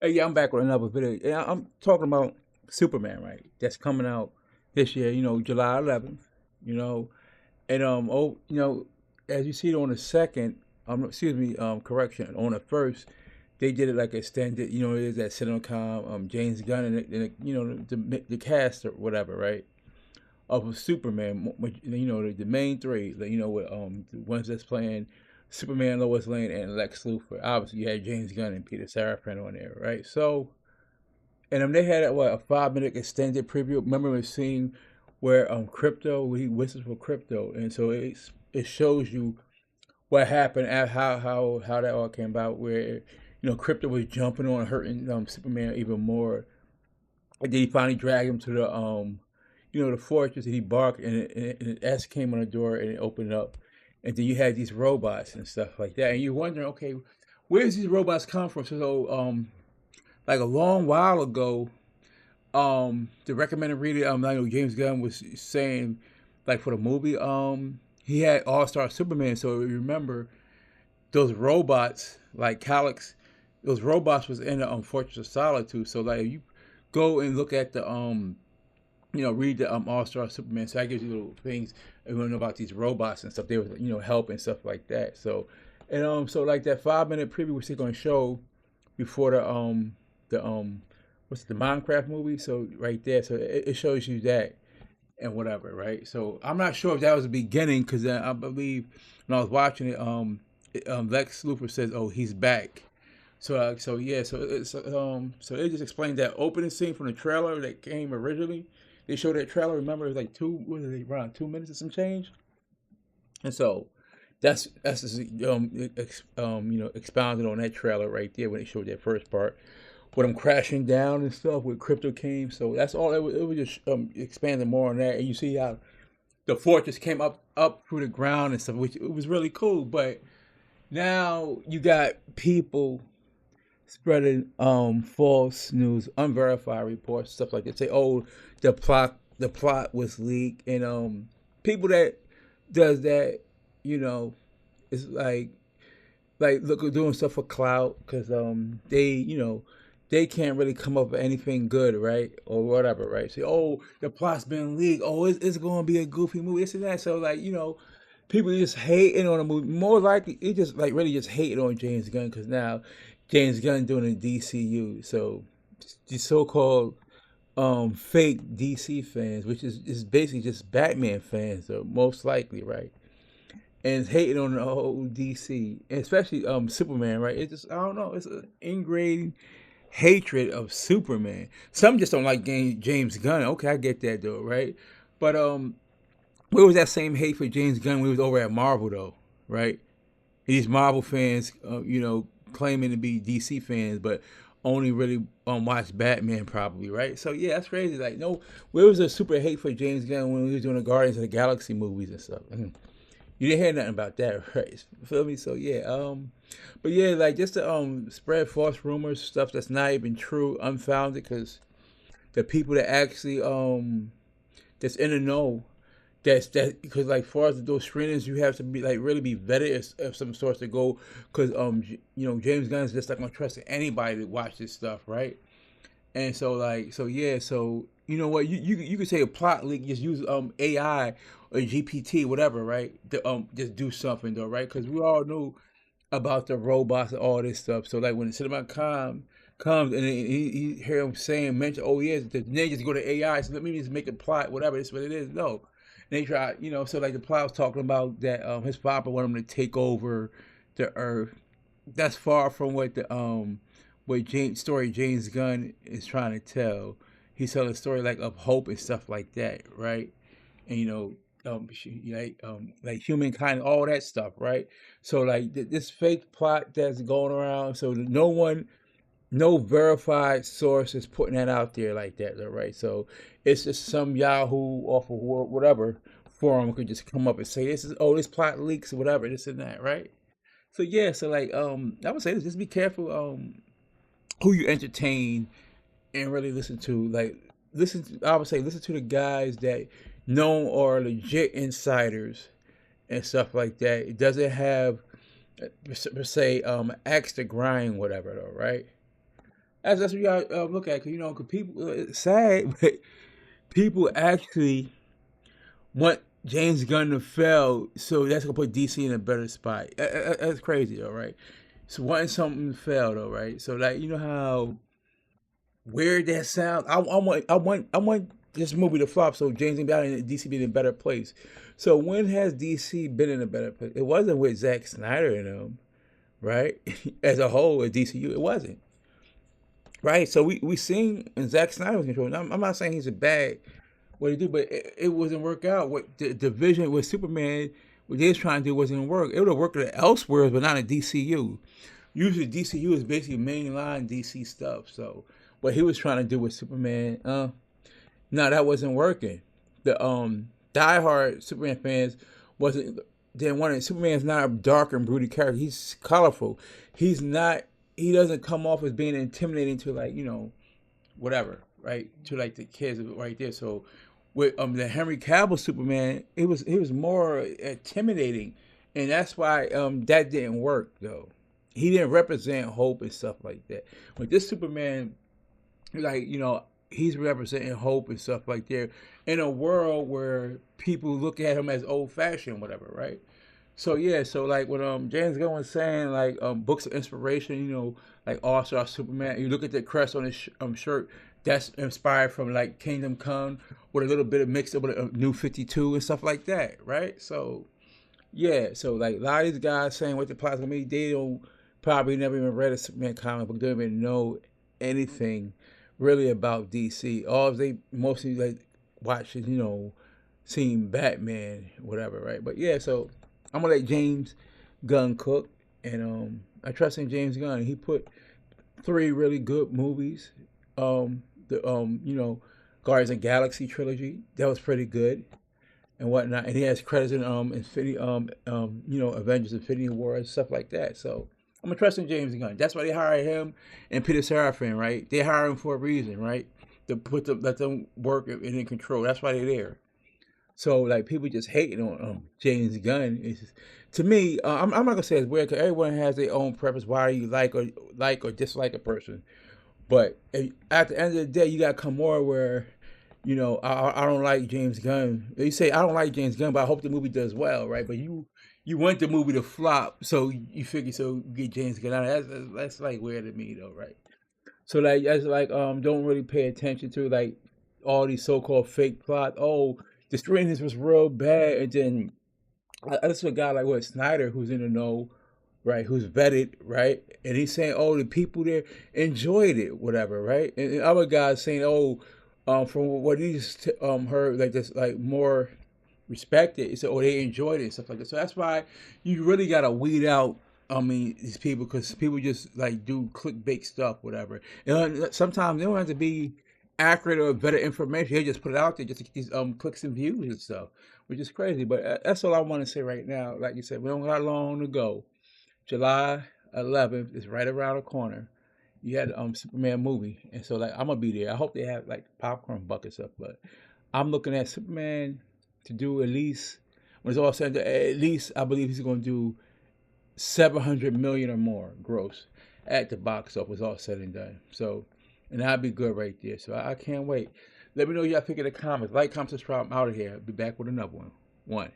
Hey, yeah, I'm back with another video. Yeah, I'm talking about Superman, right? That's coming out this year, July 11th, you know, and as you see it on the second, excuse me, correction, on the first, they did it like extended, it is that CinemaCon, James Gunn and the cast or whatever, right? Of Superman, the main three, with the ones that's playing Superman, Lois Lane, and Lex Luthor. Obviously, you had James Gunn and Peter Seraphine on there, right? So, and they had a 5 minute extended preview. Remember the scene where Crypto he whistles for Crypto, and so it shows you what happened and how that all came about. Where Crypto was jumping on, hurting Superman even more, and then he finally dragged him to the fortress, and he barked, and an S came on the door, and it opened up, and then you had these robots and stuff like that, and you're wondering, okay, where does these robots come from? So, like a long while ago, the recommended reader, I know James Gunn was saying, like for the movie, he had All Star Superman. So you remember those robots, like Calyx, those robots was in the Fortress of Solitude. So like you go and look at the read the All Star Superman. So that gives you little things and you know about these robots and stuff. They were help and stuff like that. So and so like that 5 minute preview which they're gonna show before the what's the Minecraft movie. So right there, so it shows you that and whatever, right? So I'm not sure if that was the beginning because I believe when I was watching it, Lex Luthor says, "Oh, he's back." So yeah, so it just explained that opening scene from the trailer that came originally. They showed that trailer. Remember, it was like what are they around 2 minutes or some change, and so that's just, expounded on that trailer right there when they showed that first part with them crashing down and stuff with Crypto came. So that's all. It was just expanding more on that, and you see how the fortress came up through the ground and stuff, which it was really cool. But now you got people spreading false news, unverified reports, stuff like that. Say, oh, the plot was leaked, and people that does that, you know, it's like look doing stuff for clout because they can't really come up with anything good, right, or whatever, right? Say, oh, the plot's been leaked. Oh, it's going to be a goofy movie, this and that. So like people just hating on the movie. More likely, it just like really just hating on James Gunn because now James Gunn doing the DCU. So the so-called fake DC fans, which is basically just Batman fans, so most likely, right? And hating on the whole DC, and especially Superman, right? It's just I don't know. It's an ingrained hatred of Superman. Some just don't like James Gunn. Okay, I get that though, right? But where was that same hate for James Gunn when he was over at Marvel though, right? These Marvel fans, claiming to be DC fans, but only really watch Batman probably, right? So yeah, that's crazy. Like, no, where was the super hate for James Gunn when he was doing the Guardians of the Galaxy movies and stuff? You didn't hear nothing about that, right? Feel me? So yeah, but yeah, like just to spread false rumors, stuff that's not even true, unfounded, because the people that actually that's in the know, that because like far as those screenings, you have to be like really be vetted as some sorts to go, because James Gunn's just not gonna trust anybody to watch this stuff, right? And so like so yeah, so you know what you could say a plot leak, just use AI or GPT whatever, right, to just do something though, right? Because we all knew about the robots and all this stuff. So like when the CinemaCon comes and he hear him saying mention, oh yes, the ninjas go to AI, so let me just make a plot, whatever this what it is. No. And they try, so like the plot was talking about that his father wanted him to take over the earth. That's far from what James Gunn is trying to tell. He's telling a story like of hope and stuff like that, right? And like humankind, all that stuff, right? So like this fake plot that's going around, so no verified source is putting that out there like that, right? So it's just some Yahoo off of whatever forum could just come up and say this plot leaks or whatever, this and that, right? So yeah, so like I would say this, just be careful who you entertain and really listen to. Like I would say listen to the guys that know are legit insiders and stuff like that. It doesn't have per se axe to grind, whatever though, right? That's what you got to look at. Cause you know, cause people, it's sad, but people actually want James Gunn to fail, so that's gonna put DC in a better spot. That's crazy, though, right? So wanting something to fail, though, right? So like, you know how weird that sounds. I want this movie to flop, so James Gunn and DC be in a better place. So when has DC been in a better place? It wasn't with Zack Snyder and them, right? As a whole, at DCU, it wasn't. Right, so we seen in Zack Snyder was controlling. I'm not saying he's a bad what he do, but it wasn't work out. What the vision with Superman, what they was trying to do wasn't work. It would have worked elsewhere, but not in DCU. Usually DCU is basically mainline DC stuff. So what he was trying to do with Superman, no, that wasn't working. The diehard Superman fans wasn't didn't want it. Superman's not a dark and broody character. He's colorful. He's not. He doesn't come off as being intimidating to like whatever, right? To like the kids right there. So with the Henry Cavill Superman, he was more intimidating, and that's why that didn't work though. He didn't represent hope and stuff like that. With this Superman, like he's representing hope and stuff like that in a world where people look at him as old fashioned, whatever, right? So yeah, so like what James Gunn was saying, like books of inspiration, like All Star Superman. You look at the crest on his shirt, that's inspired from like Kingdom Come with a little bit of mixed up with a New 52 and stuff like that, right? So yeah, so like a lot of these guys saying what the plot's gonna be, they don't probably never even read a Superman comic book, they don't even know anything really about DC. All they mostly like watching, seeing Batman, whatever, right? But yeah, so I'm gonna let James Gunn cook, and I trust in James Gunn. He put three really good movies. The Guardians of the Galaxy trilogy that was pretty good and whatnot, and he has credits in Infinity Avengers Infinity War and stuff like that. So I'm gonna trust in James Gunn. That's why they hired him and Peter Seraphim, right? They hire him for a reason, right? To let them work and in control. That's why they're there. So like people just hating on James Gunn is to me. I'm not gonna say it's weird because everyone has their own preference why you like or dislike a person. But at the end of the day, you gotta come more where I don't like James Gunn. You say I don't like James Gunn, but I hope the movie does well, right? But you want the movie to flop, so you figure so you get James Gunn out. That's like weird to me though, right? So like that's like don't really pay attention to like all these so-called fake plot. Oh, the strangeness was real bad, and then I listen to a guy like what Snyder who's in the know, right? Who's vetted, right? And he's saying, oh, the people there enjoyed it, whatever, right? And other guys saying, oh, from what he's heard, like this, like more respected. He said, oh, they enjoyed it and stuff like that. So that's why you really gotta weed out. I mean, these people because people just like do clickbait stuff, whatever. And sometimes they don't have to be accurate or better information. They just put it out there just to get these clicks and views and stuff, which is crazy. But that's all I want to say right now. Like you said, we don't got long to go. July 11th is right around the corner. You had the Superman movie, and so like I'm gonna be there. I hope they have like popcorn buckets up, but I'm looking at Superman to do at least when it's all said, at least I believe he's gonna do 700 million or more gross at the box office, all said and done. So, and that'd be good right there. So I can't wait. Let me know y'all think of the comments. Like, comment, subscribe. I'm out of here. I'll be back with another one.